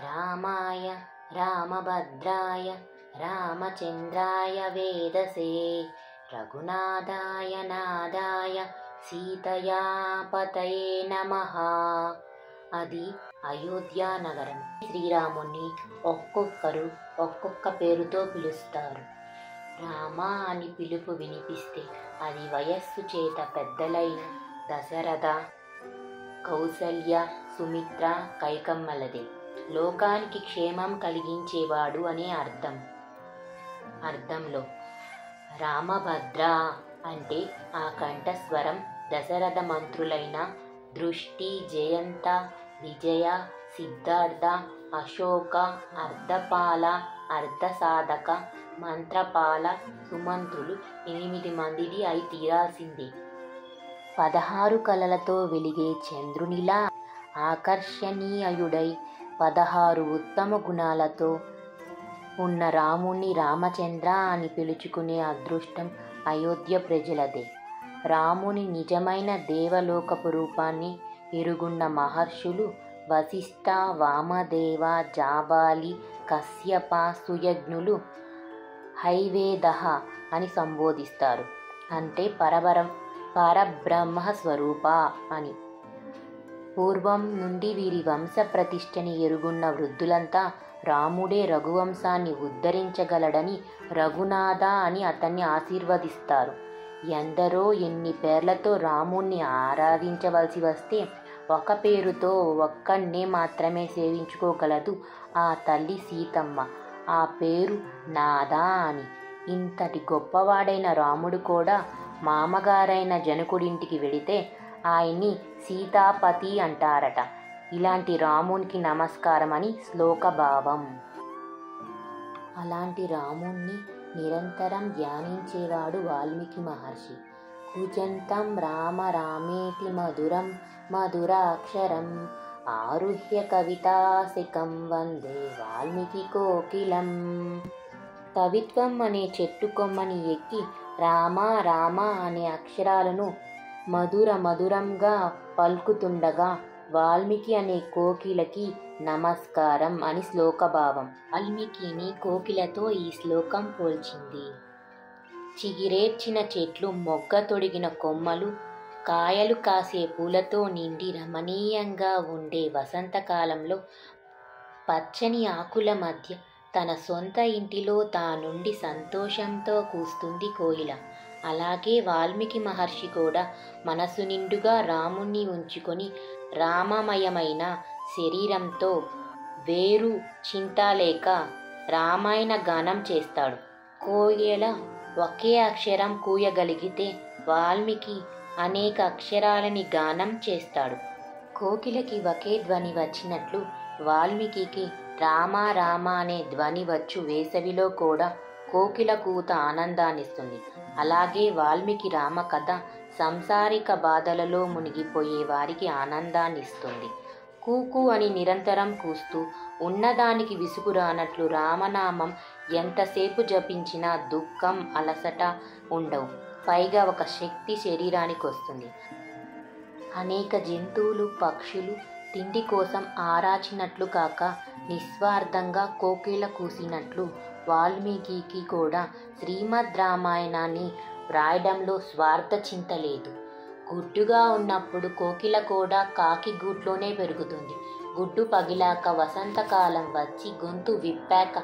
రామాయ రామభద్రాయ రామచంద్రాయ వేదసే రఘునాథాయ నాదాయ సీతయా పతయే నమః. అది అయోధ్యా నగరం. శ్రీరాముణ్ణి ఒక్కొక్కరు ఒక్కొక్క పేరుతో పిలుస్తారు. రామ అని పిలుపు వినిపిస్తే అది వయస్సు చేత పెద్దలైన దశరథ, కౌసల్య, సుమిత్ర, కైకమ్మలదే. లోకానికి క్షేమం కలిగించేవాడు అనే అర్థంలో రామభద్ర అంటే ఆ కంఠస్వరం దశరథ మంత్రులైన దృష్టి, జయంత, విజయ, సిద్ధార్థ, అశోక, అర్ధపాల, అర్ధసాధక, మంత్రపాల, సుమంత్రులు 8 మందిది అయి తీరాల్సిందే. 16 కళలతో వెలిగే చంద్రునిలా ఆకర్షణీయుడై 16 ఉత్తమ గుణాలతో ఉన్న రాముణ్ణి రామచంద్ర అని పిలుచుకునే అదృష్టం అయోధ్య ప్రజలదే. రాముని నిజమైన దేవలోకపు రూపాన్ని ఎరుగున్న మహర్షులు వశిష్ఠ, వామదేవ, జాబాలి, కశ్యప, సుయజ్ఞులు హైవేదః అని సంబోధిస్తారు. అంటే పరబ్రహ్మ స్వరూప అని. పూర్వం నుండి వీరి వంశ ప్రతిష్టని ఎరుగున్న వృద్ధులంతా రాముడే రఘువంశాన్ని ఉద్ధరించగలడని రఘునాథ అని అతన్ని ఆశీర్వదిస్తారు. ఎందరో ఎన్ని పేర్లతో రాముణ్ణి ఆరాధించవలసి వస్తే ఒక పేరుతో ఒక్కన్నే మాత్రమే సేవించుకోగలదు ఆ తల్లి సీతమ్మ. ఆ పేరు నాదా అని. ఇంతటి గొప్పవాడైన రాముడు కూడా మామగారైన జనకుడింటికి వెడితే ఆయన్ని సీతాపతి అంటారట. ఇలాంటి రామునికి నమస్కారం అని శ్లోకభావం. అలాంటి రాముణ్ణి నిరంతరం ధ్యానించేవాడు వాల్మీకి మహర్షి. కూజంతం రామ రామేతి మధురం మధురాక్షరం ఆరుహ్య కవితాసికం వందే వాల్మీకి కోకిలం. కవిత్వం అనే చెట్టు కొమ్మని ఎక్కి రామ రామ అనే అక్షరాలను మధురంగా పలుకుతుండగా వాల్మీకి అనే కోకిలకి నమస్కారం అని శ్లోకభావం. వాల్మీకిని కోకిలతో ఈ శ్లోకం పోల్చింది. చిగిరేర్చిన చెట్లు, మొగ్గ తొడిగిన కొమ్మలు, కాయలు కాసే పూలతో నిండి రమణీయంగా ఉండే వసంతకాలంలో పచ్చని ఆకుల మధ్య తన సొంత ఇంటిలో తానుండి సంతోషంతో కూస్తుంది కోయిల. అలాగే వాల్మీకి మహర్షి కూడా మనసు నిండుగా రాముణ్ణి ఉంచుకొని రామమయమైన శరీరంతో వేరు చింత లేక రామాయణ గానం చేస్తాడు. కోయిల ఒకే అక్షరం కూయగలిగితే వాల్మీకి అనేక అక్షరాలని గానం చేస్తాడు. కోకిలకి ఒకే ధ్వని వచ్చినట్లు వాల్మీకి రామ రామ అనే ధ్వని వచ్చు వేసవిలో కూడా కోకిల కూత ఆనందాన్నిస్తుంది. అలాగే వాల్మీకి రామ కథ సంసారిక బాధలలో మునిగిపోయే వారికి ఆనందాన్నిస్తుంది. కూకు అని నిరంతరం కూస్తూ ఉన్నదానికి విసుగు రానట్లు రామనామం ఎంతసేపు జపించినా దుఃఖం, అలసట ఉండవు. పైగా ఒక శక్తి శరీరానికి వస్తుంది. అనేక జంతువులు, పక్షులు తిండి కోసం ఆరాచినట్లు కాక నిస్వార్థంగా కోకిల కూసినట్లు వాల్మీకి కూడా శ్రీమద్ రామాయణాన్ని వ్రాయడంలో స్వార్థ చింత లేదు. గుడ్డుగా ఉన్నప్పుడు కోకిల కూడా కాకి గూట్లోనే పెరుగుతుంది. గుడ్డు పగిలాక వసంతకాలం వచ్చి గొంతు విప్పాక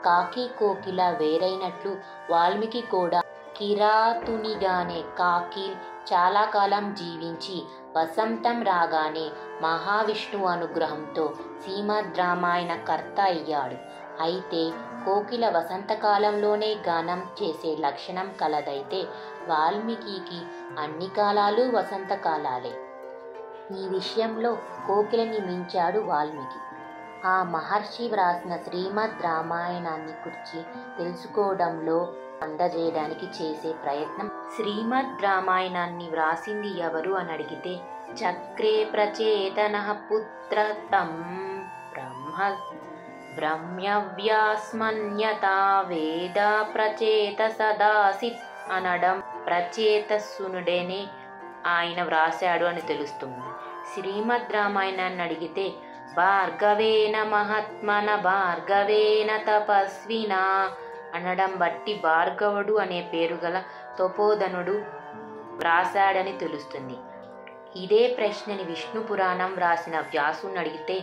కాకి కోకిల వేరైనట్లు వాల్మీకి కూడా కిరాతునిగానే కాకి చాలా కాలం జీవించి వసంతం రాగానే మహావిష్ణువు అనుగ్రహంతో శ్రీమద్ రామాయణ కర్త అయ్యాడు. అయితే కోకిల వసంతకాలంలోనే గానం చేసే లక్షణం కలదైతే వాల్మీకి అన్ని కాలాలు వసంతకాలాలే. ఈ విషయంలో కోకిలని మించాడు వాల్మీకి. ఆ మహర్షి వ్రాసిన శ్రీమద్ రామాయణాన్ని గురించి తెలుసుకోవడంలో అందజేయడానికి చేసే ప్రయత్నం. శ్రీమద్ రామాయణాన్ని వ్రాసింది ఎవరు అని అడిగితే చక్రే ప్రచేతనః పుత్ర తం బ్రహ్మ్యవ్యాస్మన్యతా వేద ప్రచేత సదాసిత్ అనడం ప్రచేతసునుడేనే ఆయన వ్రాశాడు అని తెలుస్తుంది. శ్రీమద్ రామాయణాన్ని అడిగితే భార్గవేన మహాత్మన భార్గవేన తపస్వినా అనడం బట్టి భార్గవుడు అనే పేరు గల తపోధనుడు వ్రాసాడని తెలుస్తుంది. ఇదే ప్రశ్నని విష్ణు పురాణం వ్రాసిన వ్యాసుని అడిగితే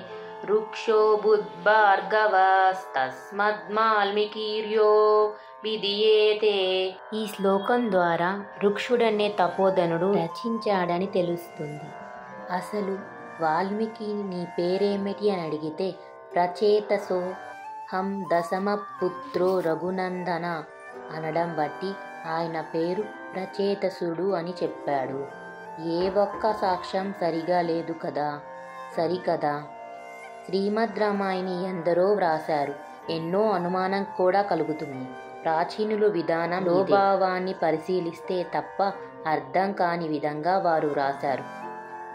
వృక్షో బుద్ధార్గవస్తస్మద్మాల్మికీర్యో విధియేతే. ఈ శ్లోకం ద్వారా వృక్షుడనే తపోధనుడు రచించాడని తెలుస్తుంది. అసలు వాల్మీకి నీ పేరేమిటి అని అడిగితే ప్రచేతసో హం దశమ పుత్రో రఘునందన అనడం బట్టి ఆయన పేరు ప్రచేతసుడు అని చెప్పాడు. ఏ ఒక్క సాక్ష్యం సరిగా లేదు కదా. సరికదా. శ్రీమద్ రామాయణి ఎందరో వ్రాశారు. ఎన్నో అనుమానం కూడా కలుగుతుంది. ప్రాచీనులు విధానం లోభావాన్ని పరిశీలిస్తే తప్ప అర్థం కాని విధంగా వారు వ్రాశారు.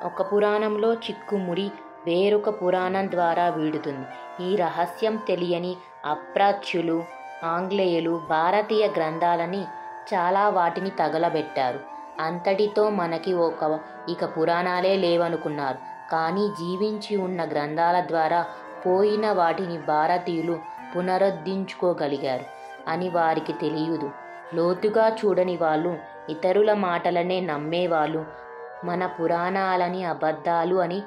ఒక పురాణంలో చిక్కుముడి వేరొక పురాణం ద్వారా వీడుతుంది. ఈ రహస్యం తెలియని అప్రాచ్యులు, ఆంగ్లేయులు భారతీయ గ్రంథాలని చాలా వాటిని తగలబెట్టారు. అంతటితో మనకి ఇక పురాణాలే లేవనుకున్నారు. కానీ జీవించి ఉన్న గ్రంథాల ద్వారా పోయిన వాటిని భారతీయులు పునరుద్ధరించుకోగలిగారు అని వారికి తెలియదు. లోతుగా చూడని వాళ్ళు, ఇతరుల మాటలనే నమ్మేవాళ్ళు మన పురాణాలని అబద్ధాలు అని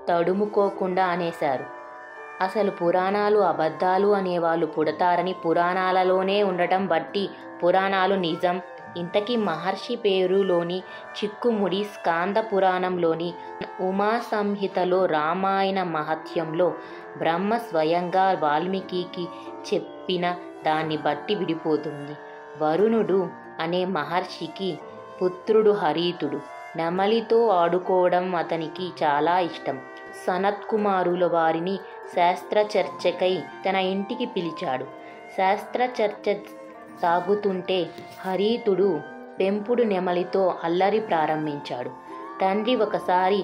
తడుముకోకుండా అనేశారు. అసలు పురాణాలు అబద్ధాలు అనేవాళ్ళు పుడతారని పురాణాలలోనే ఉండటం బట్టి పురాణాలు నిజం. ఇంతకీ మహర్షి పేరులోని చిక్కుముడి స్కాంద పురాణంలోని ఉమా సంహితలో రామాయణ మహత్యంలో బ్రహ్మ స్వయంగా వాల్మీకి చెప్పిన దాన్ని బట్టి విడిపోతుంది. వరుణుడు అనే మహర్షికి పుత్రుడు హరీతుడు. నెమలితో ఆడుకోవడం అతనికి చాలా ఇష్టం. సనత్కుమారుల వారిని శాస్త్రచర్చకై తన ఇంటికి పిలిచాడు. శాస్త్రచర్చ సాగుతుంటే హరీతుడు పెంపుడు నెమలితో అల్లరి ప్రారంభించాడు. తండ్రి ఒకసారి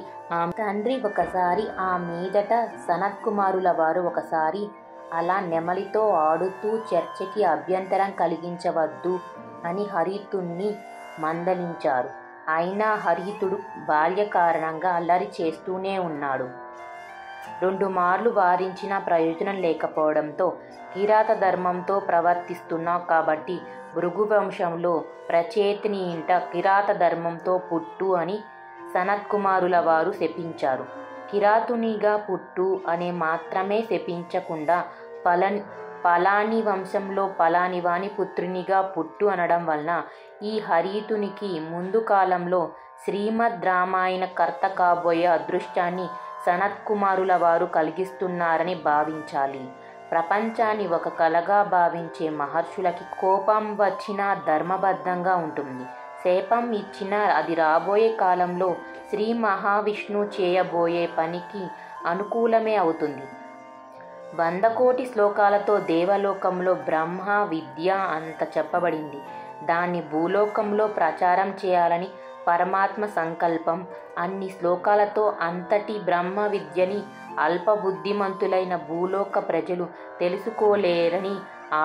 ఆ మీదట సనత్కుమారుల వారు ఒకసారి అలా నెమలితో ఆడుతూ చర్చకి అభ్యంతరం కలిగించవద్దు అని హరీతుణ్ణి మందలించారు. అయినా హరీతుడు బాల్య కారణంగా అల్లరి చేస్తూనే ఉన్నాడు. 2 మార్లు వారించిన ప్రయోజనం లేకపోవడంతో కిరాత ధర్మంతో ప్రవర్తిస్తున్నావు కాబట్టి భృగువంశంలో ప్రచేతిని ఇంట కిరాత ధర్మంతో పుట్టు అని సనత్కుమారుల వారు శపించారు. కిరాతునిగా పుట్టు అనే మాత్రమే శపించకుండా పలాని వంశంలో పలానివాని పుత్రునిగా పుట్టు అనడం వలన ఈ హరీతునికి ముందు కాలంలో శ్రీమద్ రామాయణ కర్త కాబోయే అదృష్టాన్ని సనత్కుమారుల వారు కలిగిస్తున్నారని భావించాలి. ప్రపంచాన్ని ఒక కళగా భావించే మహర్షులకి కోపం వచ్చినా ధర్మబద్ధంగా ఉంటుంది. శాపం ఇచ్చినా అది రాబోయే కాలంలో శ్రీ మహావిష్ణు చేయబోయే పనికి అనుకూలమే అవుతుంది. 100 కోటి శ్లోకాలతో దేవలోకంలో బ్రహ్మ విద్య అంత చెప్పబడింది. దాన్ని భూలోకంలో ప్రచారం చేయాలని పరమాత్మ సంకల్పం. అన్ని శ్లోకాలతో అంతటి బ్రహ్మ విద్యని అల్పబుద్ధిమంతులైన భూలోక ప్రజలు తెలుసుకోలేరని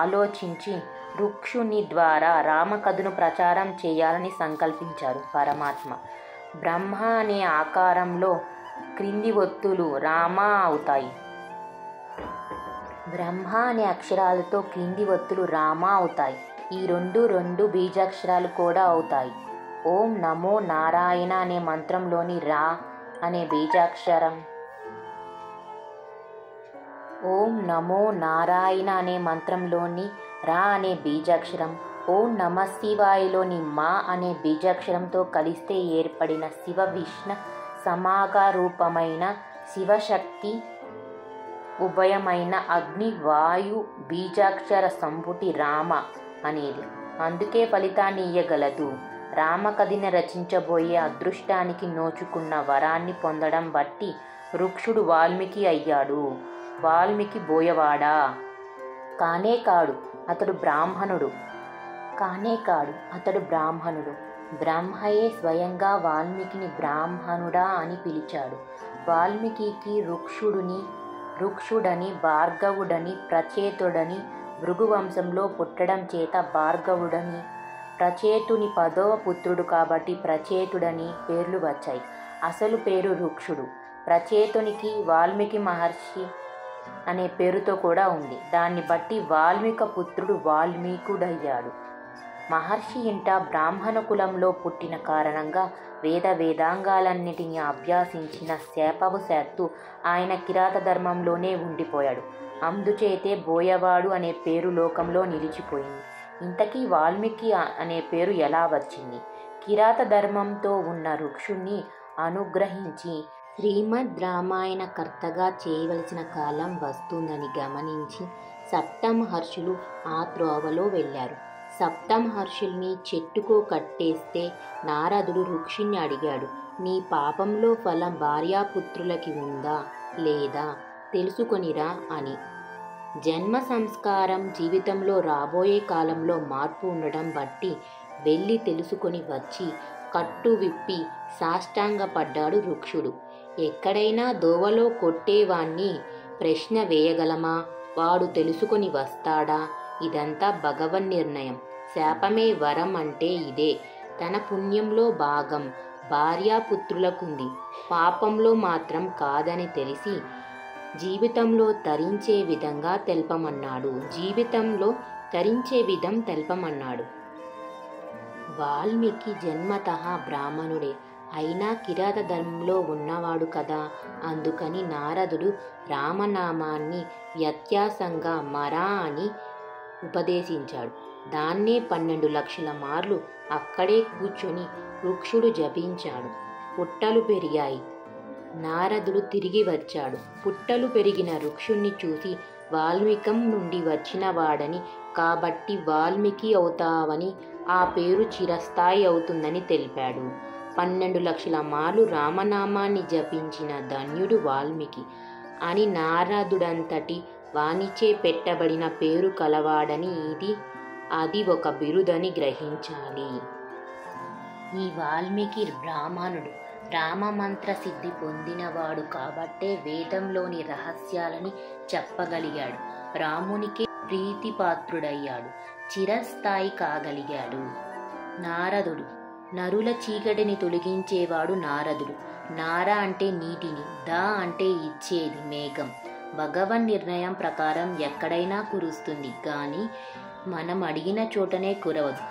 ఆలోచించి వృక్షుని ద్వారా రామకథను ప్రచారం చేయాలని సంకల్పించారు పరమాత్మ. బ్రహ్మ అనే ఆకారంలో క్రింది ఒత్తులు రామ అవుతాయి. బ్రహ్మ అనే అక్షరాలతో క్రింది ఒత్తులు రామ అవుతాయి. ఈ రెండు బీజాక్షరాలు కూడా అవుతాయి. ఓం నమో నారాయణ అనే మంత్రంలోని రా అనే బీజాక్షరం, ఓం నమో నారాయణ అనే మంత్రంలోని రా అనే బీజాక్షరం, ఓం నమ శివాయలోని మా అనే బీజాక్షరంతో కలిస్తే ఏర్పడిన శివ విష్ణు సమాగరూపమైన శివశక్తి ఉభయమైన అగ్ని వాయు బీజాక్షర సంపుటి రామ అనేది. అందుకే ఫలితాన్ని ఇయ్యగలదు. రామకథని రచించబోయే అదృష్టానికి నోచుకున్న వరాన్ని పొందడం బట్టి వృక్షుడు వాల్మీకి అయ్యాడు. వాల్మీకి బోయవాడా కానే కాడు, అతడు బ్రాహ్మణుడు. బ్రహ్మయే స్వయంగా వాల్మీకిని బ్రాహ్మణుడా అని పిలిచాడు. వాల్మీకి వృక్షుడని, భార్గవుడని, ప్రచేతుడని భృగువంశంలో పుట్టడం చేత భార్గవుడని, ప్రచేతుని 10వ పుత్రుడు కాబట్టి ప్రచేతుడని పేర్లు వచ్చాయి. అసలు పేరు వృక్షుడు. రచయితునికి వాల్మీకి మహర్షి అనే పేరుతో కూడా ఉంది. దాన్ని బట్టి వాల్మీక పుత్రుడు వాల్మీకుడయ్యాడు. మహర్షి ఇంట బ్రాహ్మణ కులంలో పుట్టిన కారణంగా వేదాంగాలన్నిటినీ అభ్యాసించిన శాపవశాత్తు ఆయన కిరాత ధర్మంలోనే ఉండిపోయాడు. అందుచేతే బోయవాడు అనే పేరు లోకంలో నిలిచిపోయింది. ఇంతకీ వాల్మీకి అనే పేరు ఎలా వచ్చింది? కిరాత ధర్మంతో ఉన్న ఋక్షుణ్ణి అనుగ్రహించి శ్రీమద్ రామాయణ కర్తగా చేయవలసిన కాలం వస్తుందని గమనించి సప్తమహర్షులు ఆ త్రోవలో వెళ్ళారు. సప్తమహర్షుల్ని చెట్టుకో కట్టేస్తే నారదుడు ఋషిని అడిగాడు, నీ పాపంలో ఫలం భార్యాపుత్రులకి ఉందా లేదా తెలుసుకొనిరా అని. జన్మ సంస్కారం జీవితంలో రాబోయే కాలంలో మార్పు ఉండడం బట్టి వెళ్ళి తెలుసుకొని వచ్చి కట్టు విప్పి సాష్టాంగపడ్డాడు ఋక్షుడు. ఎక్కడైనా దోవలో కొట్టేవాణ్ణి ప్రశ్న వేయగలమా? వాడు తెలుసుకొని వస్తాడా? ఇదంతా భగవన్ నిర్ణయం. శాపమే వరం అంటే ఇదే. తన పుణ్యంలో భాగం భార్యాపుత్రులకుంది, పాపంలో మాత్రం కాదని తెలిసి జీవితంలో తరించే విధంగా తెల్పమన్నాడు. వాల్మీకి జన్మతః బ్రాహ్మణుడే అయినా కిరాత ధర్మంలో ఉన్నవాడు కదా. అందుకని నారదుడు రామనామాన్ని వ్యత్యాసంగా మరా అని ఉపదేశించాడు. దాన్నే 12 లక్షల మార్లు అక్కడే కూర్చొని ఋక్షుడు జపించాడు. పుట్టలు పెరిగాయి. నారదుడు తిరిగి వచ్చాడు. పుట్టలు పెరిగిన ఋక్షుణ్ణి చూసి వాల్మీకం నుండి వచ్చిన వాడని, కాబట్టి వాల్మీకి అవుతావని, ఆ పేరు చిరస్థాయి అవుతుందని తెలిపాడు. 12 లక్షల మార్లు రామనామాన్ని జపించిన ధన్యుడు వాల్మీకి అని నారదుడంతటి వానిచే పెట్టబడిన పేరు కలవాడని, అది ఒక బిరుదని గ్రహించాలి. ఈ వాల్మీకి బ్రాహ్మణుడు రామమంత్ర సిద్ధి పొందినవాడు కాబట్టే వేదంలోని రహస్యాలని చెప్పగలిగాడు. రామునికి ప్రీతిపాత్రుడయ్యాడు. చిరస్థాయి కాగలిగాడు. నారదుడు నరుల చీకటిని తొలగించేవాడు నారదుడు. నార అంటే నీటిని, దా అంటే ఇచ్చేది మేఘం. భగవన్ నిర్ణయం ప్రకారం ఎక్కడైనా కురుస్తుంది, కానీ మనం అడిగిన చోటనే కురవదు.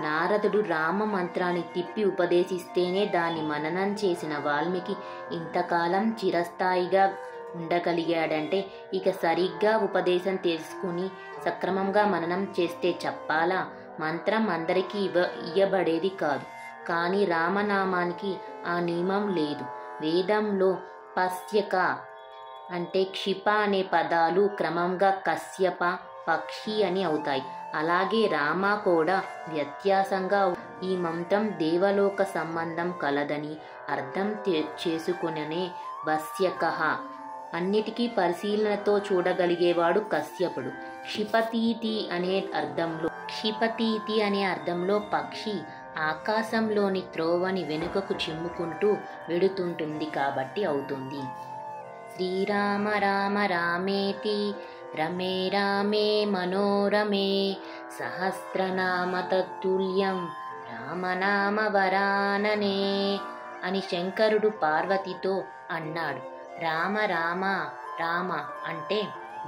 నారదుడు రామ మంత్రాన్ని తిప్పి ఉపదేశిస్తేనే దాన్ని మననం చేసిన వాల్మీకి ఇంతకాలం చిరస్థాయిగా ఉండగలిగాడంటే ఇక సరిగ్గా ఉపదేశం తెలుసుకుని సక్రమంగా మననం చేస్తే చెప్పాలా? మంత్రం అందరికీ ఇయ్యబడేది కాదు. కానీ రామనామానికి ఆ నియమం లేదు. వేదంలో పశ్యక అంటే క్షిప అనే పదాలు క్రమంగా కశ్యప, పక్షి అని అవుతాయి. అలాగే రామ కూడా వ్యత్యాసంగా ఈ మంత్రం దేవలోక సంబంధం కలదని అర్థం చేసుకునే వశ్యక. అన్నిటికీ పరిశీలనతో చూడగలిగేవాడు కశ్యపుడు. క్షిపతీతి అనే అర్థంలో పక్షి ఆకాశంలోని త్రోవని వెనుకకు చిమ్ముకుంటూ వెడుతుంటుంది కాబట్టి అవుతుంది. శ్రీరామ రామ రామేతి రమే రామే మనోరమే సహస్రనామ తత్తుల్యం రామనామ వరాననే అని శంకరుడు పార్వతితో అన్నాడు. రామ రామ రామ అంటే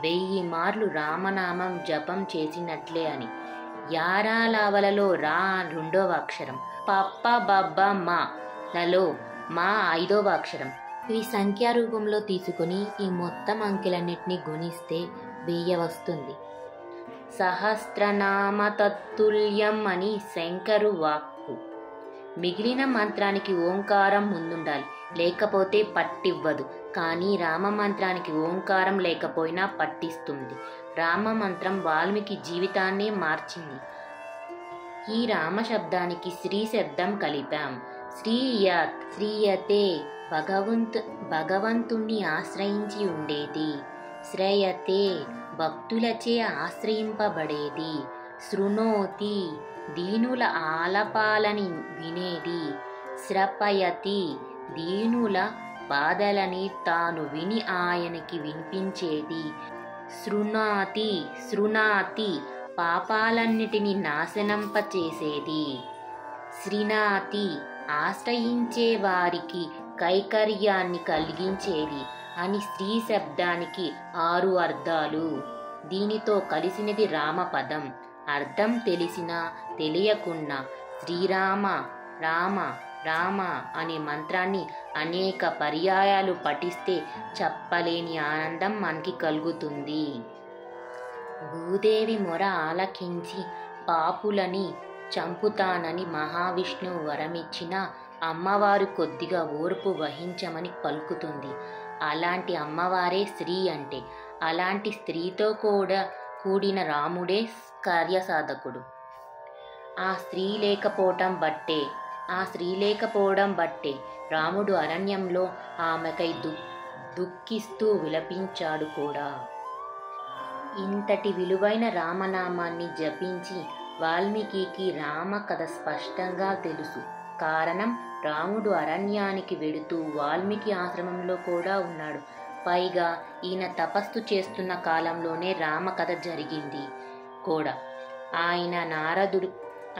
1000 మార్లు రామనామం జపం చేసినట్లే అని. యారాలావలలో రా 2వ అక్షరం, పప్ప బబ్బ మా లలో మా 5వ అక్షరం. ఇవి సంఖ్యారూపంలో తీసుకుని ఈ మొత్తం అంకెలన్నిటినీ గుణిస్తే 1000 వస్తుంది. సహస్రనామ తత్తుల్యం అని శంకరు వాక్కు. మిగిలిన మంత్రానికి ఓంకారం ముందుండాలి, లేకపోతే పట్టివ్వదు. కానీ రామ మంత్రానికి ఓంకారం లేకపోయినా పట్టిస్తుంది. రామ మంత్రం వాల్మీకి జీవితాన్నే మార్చింది. ఈ రామ శబ్దానికి శ్రీ శబ్దం కలిపాం. శ్రీయతే భగవంతుణ్ణి ఆశ్రయించి ఉండేది. శ్రేయతే భక్తులచే ఆశ్రయింపబడేది. శృణోతి దీనుల ఆలపాలని వినేది. శ్రపయతి దీనుల బాధలని తాను విని ఆయనకి వినిపించేది. శృణాతి పాపాలన్నిటినీ నాశనంపచేసేది. శ్రీనాతి ఆశ్రయించే వారికి కైకర్యాన్ని కలిగించేది అని స్త్రీ శబ్దానికి 6 అర్థాలు. దీనితో కలిసినది రామపదం. అర్థం తెలిసినా తెలియకున్నా శ్రీరామ రామ రామ అనే మంత్రాన్ని అనేక పర్యాయాలు పఠిస్తే చెప్పలేని ఆనందం మనకి కలుగుతుంది. భూదేవి మొర ఆలకించి పాపులని చంపుతానని మహావిష్ణువు వరమిచ్చిన అమ్మవారు కొద్దిగా ఓర్పు వహించమని పలుకుతుంది. అలాంటి అమ్మవారే స్త్రీ అంటే. అలాంటి స్త్రీతో కూడా కూడిన రాముడే కార్యసాధకుడు. ఆ స్త్రీ లేకపోవడం బట్టే రాముడు అరణ్యంలో ఆమెకై దుఃఖిస్తూ విలపించాడు కూడా. ఇంతటి విలువైన రామనామాన్ని జపించి వాల్మీకి రామ కథ స్పష్టంగా తెలుసు. కారణం, రాముడు అరణ్యానికి వెడుతూ వాల్మీకి ఆశ్రమంలో కూడా ఉన్నాడు. పైగా ఈయన తపస్సు చేస్తున్న కాలంలోనే రామకథ జరిగింది కూడా.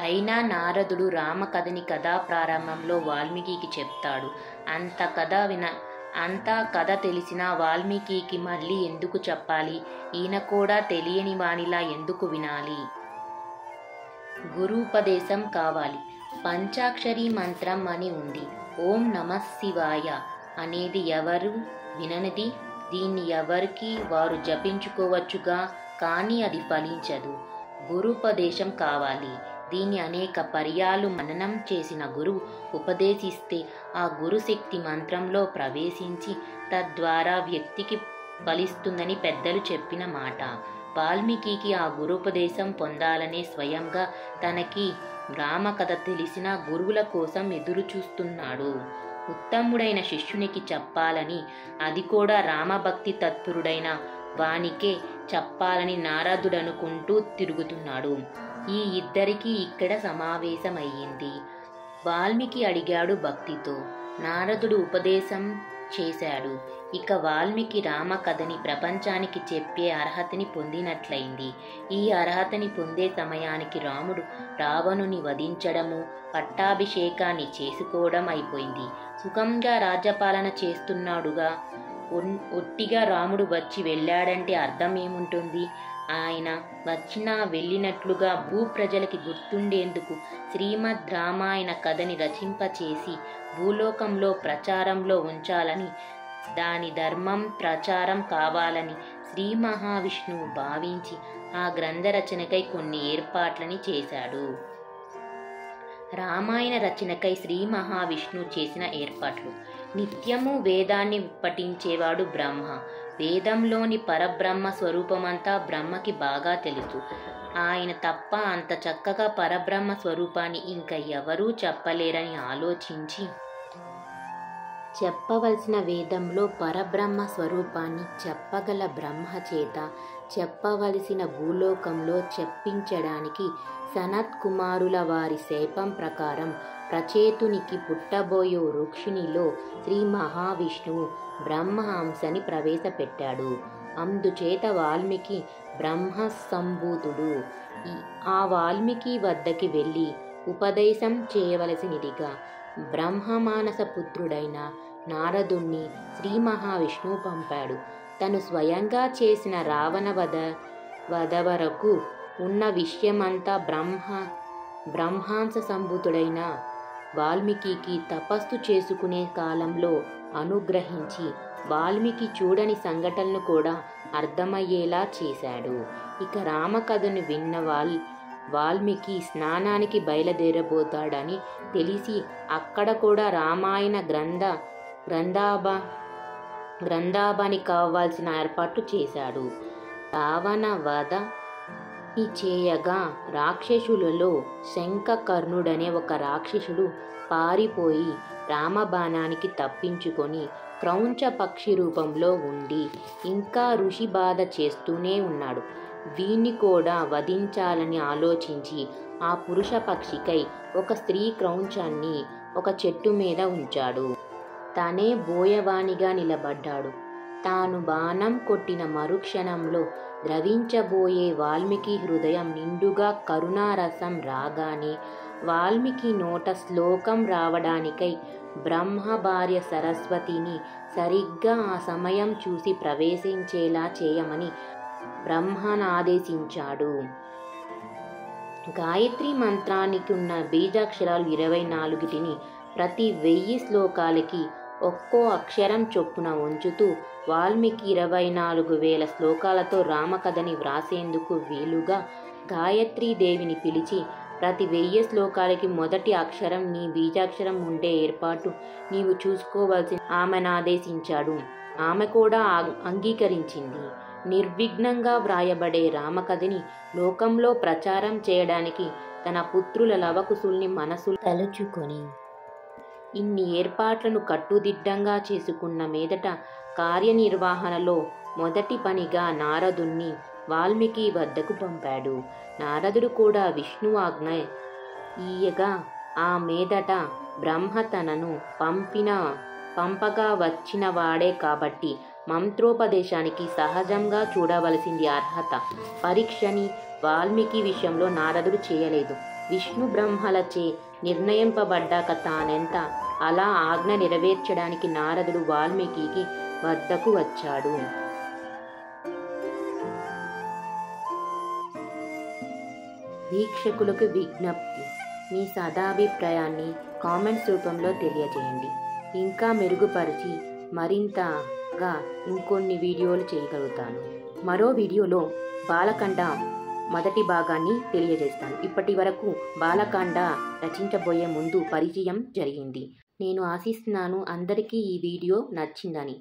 అయినా నారదుడు రామకథని కథా ప్రారంభంలో వాల్మీకి చెప్తాడు. అంతా కథ తెలిసిన వాల్మీకి మళ్ళీ ఎందుకు చెప్పాలి? ఈయన కూడా తెలియని వానిలా ఎందుకు వినాలి? గురూపదేశం కావాలి. పంచాక్షరి మంత్రం అని ఉంది. ఓం నమః శివాయ అనేది ఎవరు విననిది. దీన్ని ఎవరికి వారు జపించుకోవచ్చుగా, కానీ అది ఫలించదు. గురుపదేశం కావాలి. దీన్ని అనేక పర్యాలు మననం చేసిన గురువు ఉపదేశిస్తే ఆ గురుశక్తి మంత్రంలో ప్రవేశించి తద్వారా వ్యక్తికి ఫలిస్తుందని పెద్దలు చెప్పిన మాట. వాల్మీకి ఆ గురుపదేశం పొందాలనే స్వయంగా తనకి రామకథ తెలిసిన గురువుల కోసం ఎదురు చూస్తున్నాడు. ఉత్తముడైన శిష్యునికి చెప్పాలని, అది కూడా రామభక్తి తత్పరుడైన వానికే చెప్పాలని నారదుడనుకుంటూ తిరుగుతున్నాడు. ఈ ఇద్దరికీ ఇక్కడ సమావేశమయ్యింది. వాల్మీకి అడిగాడు భక్తితో. నారదుడు ఉపదేశం చేశాడు. ఇక వాల్మీకి రామకథని ప్రపంచానికి చెప్పే అర్హతని పొందినట్లయింది. ఈ అర్హతని పొందే సమయానికి రాముడు రావణుని వధించడము, పట్టాభిషేకాన్ని చేసుకోవడం అయిపోయింది. సుఖంగా రాజ్యపాలన చేస్తున్నాడుగా. ఒట్టిగా రాముడు వచ్చి వెళ్ళాడంటే అర్థం ఏముంటుంది? ఆయన వచ్చినా వెళ్ళినట్లుగా భూప్రజలకి గుర్తుండేందుకు శ్రీమద్ రామాయణ కథని రచింపచేసి భూలోకంలో ప్రచారంలో ఉంచాలని, దాని ధర్మం ప్రచారం కావాలని శ్రీ మహావిష్ణువు భావించి ఆ గ్రంథ రచనకై కొన్ని ఏర్పాట్లని చేశాడు. రామాయణ రచనకై శ్రీ మహావిష్ణువు చేసిన ఏర్పాట్లు: నిత్యము వేదాన్ని పఠించేవాడు బ్రహ్మ. వేదంలోని పరబ్రహ్మ స్వరూపమంతా బ్రహ్మకి బాగా తెలుసు. ఆయన తప్ప అంత చక్కగా పరబ్రహ్మ స్వరూపాన్ని ఇంకా ఎవరూ చెప్పలేరని ఆలోచించి చెప్పవలసిన వేదంలో పరబ్రహ్మ స్వరూపాన్ని చెప్పగల బ్రహ్మ చేత చెప్పవలసిన భూలోకంలో చెప్పించడానికి సనత్ కుమారుల వారి శాపం ప్రకారం ప్రచేతునికి పుట్టబోయే వృక్షునిలో శ్రీ మహావిష్ణువు బ్రహ్మహంసని ప్రవేశపెట్టాడు. అందుచేత వాల్మీకి బ్రహ్మ సంభూతుడు. ఆ వాల్మీకి వద్దకి వెళ్ళి ఉపదేశం చేయవలసినదిగా బ్రహ్మమానస పుత్రుడైన నారదుణ్ణి శ్రీ మహావిష్ణువు పంపాడు. తను స్వయంగా చేసిన రావణ వధ వరకు ఉన్న విషయమంతా బ్రహ్మాంస సంభూతుడైన వాల్మీకి తపస్సు చేసుకునే కాలంలో అనుగ్రహించి వాల్మీకి చూడని సంఘటనలు కూడా అర్థమయ్యేలా చేశాడు. ఇక రామకథను విన్న వాల్మీకి స్నానానికి బయలుదేరబోతాడని తెలిసి అక్కడ కూడా రామాయణ గ్రంథాభాని కావాల్సిన ఏర్పాట్లు చేశాడు. రావణ వధ చేయగా రాక్షసులలో శంఖకర్ణుడనే ఒక రాక్షసుడు పారిపోయి రామబాణానికి తప్పించుకొని క్రౌంచ పక్షి రూపంలో ఉండి ఇంకా ఋషి బాధ చేస్తూనే ఉన్నాడు. వీణ్ణి కూడా వధించాలని ఆలోచించి ఆ పురుష పక్షికై ఒక స్త్రీ క్రౌంచాన్ని ఒక చెట్టు మీద ఉంచాడు. తనే బోయవానిగా నిలబడ్డాడు. తాను బాణం కొట్టిన మరుక్షణంలో ద్రవించబోయే వాల్మీకి హృదయం నిండుగా కరుణారసం రాగానే వాల్మీకి నోట శ్లోకం రావడానికై బ్రహ్మ భార్య సరస్వతిని సరిగ్గా ఆ సమయం చూసి ప్రవేశించేలా చేయమని బ్రహ్మను ఆదేశించాడు. గాయత్రి మంత్రానికి ఉన్న బీజాక్షరాలు 24టిని ప్రతి 1000 శ్లోకాలకి ఒక్కో అక్షరం చొప్పున ఉంచుతూ వాల్మీకి 24,000 శ్లోకాలతో రామకథని వ్రాసేందుకు వీలుగా గాయత్రీదేవిని పిలిచి ప్రతి 1000 శ్లోకాలకి మొదటి అక్షరం నీ బీజాక్షరం ఉండే ఏర్పాటు నీవు చూసుకోవాల్సి ఆమెను ఆదేశించాడు. ఆమె కూడా అంగీకరించింది. నిర్విఘ్నంగా వ్రాయబడే రామకథని లోకంలో ప్రచారం చేయడానికి తన పుత్రుల లవకుశుల్ని మనసు తలుచుకొని ఇన్ని ఏర్పాట్లను కట్టుదిడ్డంగా చేసుకున్న మీదట కార్యనిర్వహణలో మొదటి పనిగా నారదుణ్ణి వాల్మీకి వద్దకు పంపాడు. నారదుడు కూడా విష్ణు ఆజ్ఞ ఇయ్యగా ఆ మీదట బ్రహ్మ తనను పంపగా వచ్చిన వాడే కాబట్టి మంత్రోపదేశానికి సహజంగా చూడవలసింది అర్హత పరీక్షని వాల్మీకి విషయంలో నారదుడు చేయలేదు. విష్ణు బ్రహ్మలచే నిర్ణయింపబడ్డాక తానెంత అలా ఆజ్ఞ నెరవేర్చడానికి నారదుడు వాల్మీకి వద్దకు వచ్చాడు. వీక్షకులకు విజ్ఞప్తి, మీ సదాభిప్రాయాన్ని కామెంట్స్ రూపంలో తెలియజేయండి. ఇంకా మెరుగుపరిచి మరింతగా ఇంకొన్ని వీడియోలు చేయగలుగుతాను. మరో వీడియోలో బాలకాండ మొదటి భాగాన్ని తెలియజేస్తాను. ఇప్పటి వరకు బాలకాండ రచించబోయే ముందు పరిచయం జరిగింది. నేను ఆశిస్తున్నాను అందరికీ ఈ వీడియో నచ్చిందని.